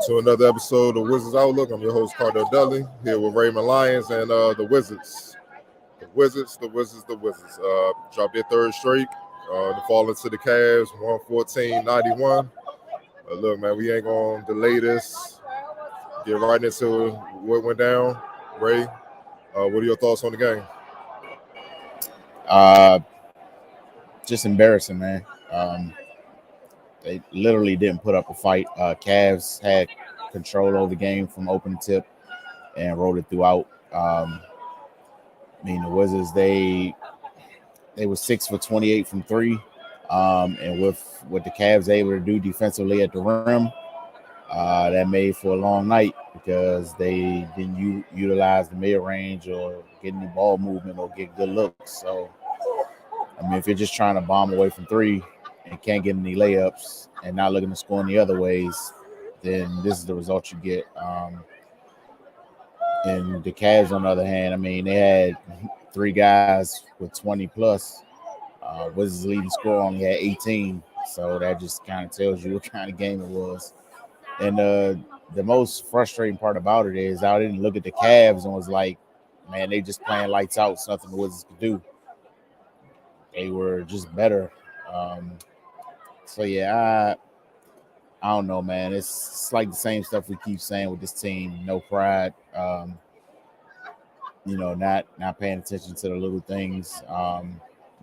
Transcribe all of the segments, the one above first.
to another episode of Wizards Outlook. I'm your host, Cardell Dudley, here with Raymond Lyons and the Wizards. The Wizards. Dropped their third streak. To fall into the Cavs, 114-91. Look, man, we ain't going to delay this. Get right into what went down. Ray, what are your thoughts on the game? Just embarrassing, man. They literally didn't put up a fight. Cavs had control over the game from open tip and rode it throughout. The Wizards, they were 6 for 28 from three. And with what the Cavs able to do defensively at the rim, that made for a long night because they didn't utilize the mid-range or get any ball movement or get good looks. So, if you're just trying to bomb away from three and can't get any layups and not looking to score in the other ways, then this is the result you get. And the Cavs, on the other hand, they had three guys with 20 plus. Wizards' leading scorer only had 18, so that just kind of tells you what kind of game it was. And the most frustrating part about it is I didn't look at the Cavs and was like, man, they just playing lights out. It's nothing the Wizards could do. They were just better. I don't know, man. It's like the same stuff we keep saying with this team. No pride. Not paying attention to the little things.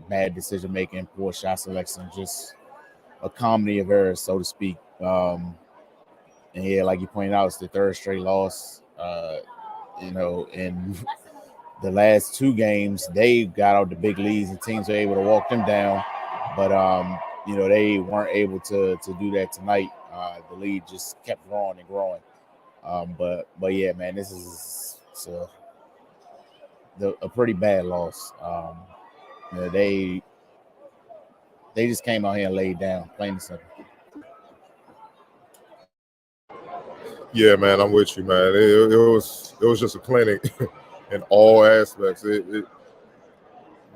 Bad decision making, poor shot selection, just a comedy of errors, so to speak. And yeah, like you pointed out, it's the third straight loss. In the last two games, they got out the big leads and teams were able to walk them down. But, they weren't able to do that tonight. The lead just kept growing and growing. But yeah, man, this is a pretty bad loss. They just came out here and laid down, plain and simple. Yeah, man, I'm with you, man. It was just a clinic in all aspects.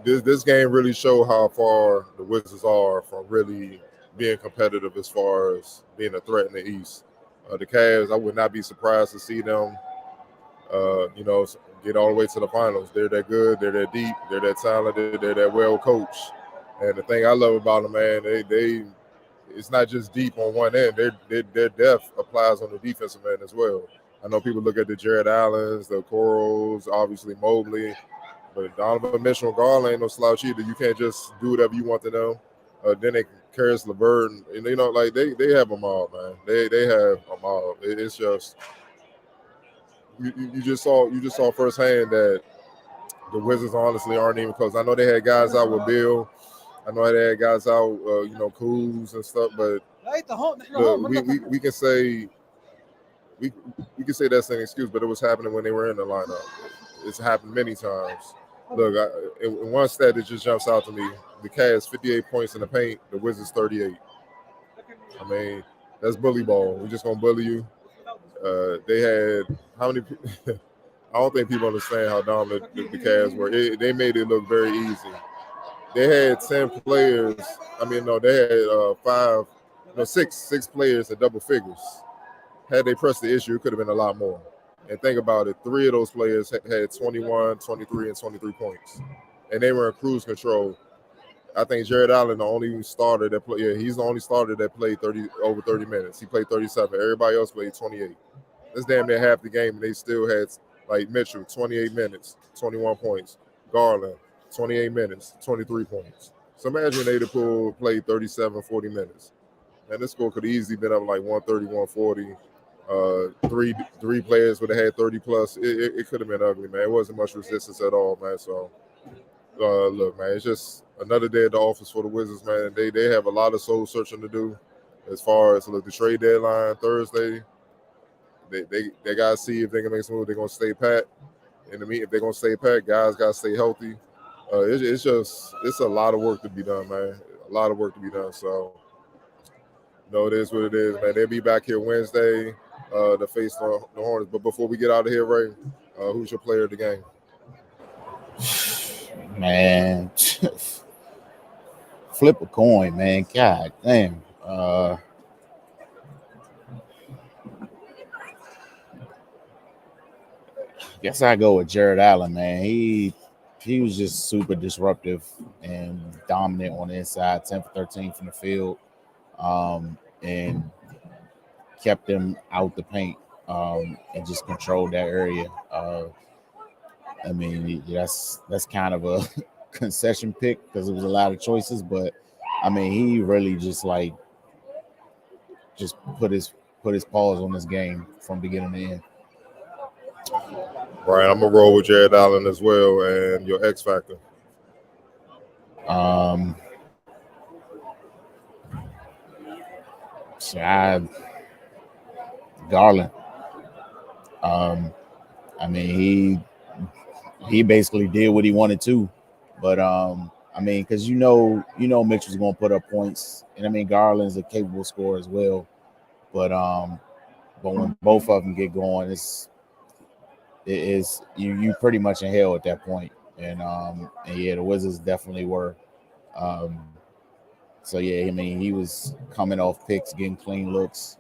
This game really showed how far the Wizards are from really being competitive as far as being a threat in the East. The Cavs, I would not be surprised to see them, get all the way to the finals. They're that good. They're that deep. They're that talented. They're that well coached. And the thing I love about them, man, they it's not just deep on one end. Their depth applies on the defensive end as well. I know people look at the Jared Allens, the Corals, obviously Mobley, but Donovan Mitchell and Garland ain't no slouch either. You can't just do whatever you want to them. Then they Karis LeVert, and they have them all, man. They have them all. It's just you just saw firsthand that the Wizards honestly aren't even close. I know they had guys out with Bill. I know they had guys out, Kuz and stuff, but look, we can say we can say that's an excuse, but it was happening when they were in the lineup. It's happened many times. Look, in one stat that just jumps out to me, the Cavs 58 points in the paint, the Wizards 38. That's bully ball. We're just gonna bully you. They had how many? I don't think people understand how dominant the Cavs were. They made it look very easy. They had 10 players. They had six players at double figures. Had they pressed the issue, it could have been a lot more. And think about it, 3 of those players had 21, 23, and 23 points. And they were in cruise control. I think Jared Allen, the only starter that played. Yeah, he's the only starter that played over 30 minutes. He played 37. Everybody else played 28. That's damn near half the game, and they still had, like, Mitchell, 28 minutes, 21 points. Garland, 28 minutes, 23 points. So imagine they'd have played 37, 40 minutes. And this score could have easily been up like 130, 140. Three players would have had 30 plus. It could have been ugly, man. It wasn't much resistance at all, man. So, look, man, it's just another day at the office for the Wizards, man. They have a lot of soul searching to do as far as the trade deadline Thursday. They got to see if they can make some move. They're going to stay pat. In the meantime, if they're going to stay pat, guys got to stay healthy. It's a lot of work to be done, man. A lot of work to be done. So, it is what it is, man. They'll be back here Wednesday to face the Hornets. But before we get out of here, Ray, who's your player of the game? Man, flip a coin, man. God damn. guess I go with Jared Allen, man. He was just super disruptive and dominant on the inside, 10 for 13 from the field, and kept them out the paint, and just controlled that area. I mean, that's kind of a concession pick because it was a lot of choices, but I mean, he really just put his paws on this game from beginning to end. Right, I'm gonna roll with Jared Allen as well, and your X factor. Um, so Garland. Um, I mean, he basically did what he wanted to, but I mean, because Mitch was going to put up points, and I mean Garland's a capable scorer as well, but when both of them get going, you pretty much in hell at that point, and yeah, the Wizards definitely were. Um, so yeah, I mean, he was coming off picks, getting clean looks,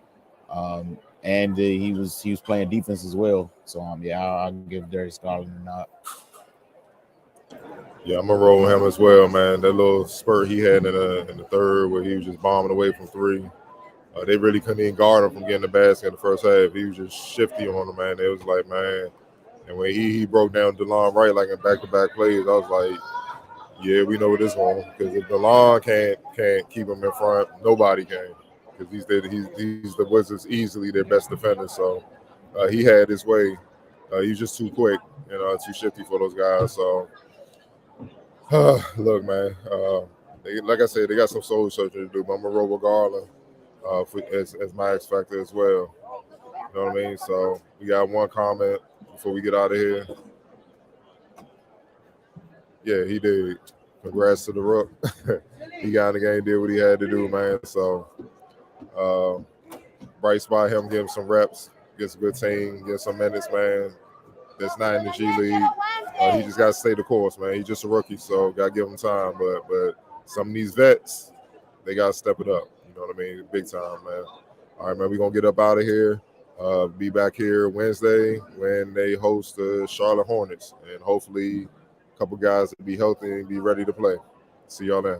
and he was playing defense as well. So yeah, I'll give Darius Garland a nod. Yeah, I'm gonna roll with him as well, man. That little spurt he had in the third where he was just bombing away from three. They really couldn't even guard him from getting the basket in the first half. He was just shifty on them, man. It was like, man. And when he broke down DeLon Wright like in back-to-back plays, I was like, yeah, we know what this one. Because if DeLon can't keep him in front, nobody can. Because he's the Wizards easily their best defender. So he had his way. He was just too quick, too shifty for those guys. So look, man. Like I said, they got some soul searching to do. But I'm gonna roll with Garland as my X factor as well. You know what I mean? So we got one comment before we get out of here. Yeah, he did. Congrats to the Rook. He got in the game, did what he had to do, man. So bright spot him, give him some reps, gets a good team, get some minutes, man. That's not in the G League. He just got to stay the course, man. He's just a rookie, so got to give him time. But some of these vets, they got to step it up. You know what I mean? Big time, man. All right, man, we're going to get up out of here. Be back here Wednesday when they host the Charlotte Hornets. And hopefully a couple guys will be healthy and be ready to play. See y'all then.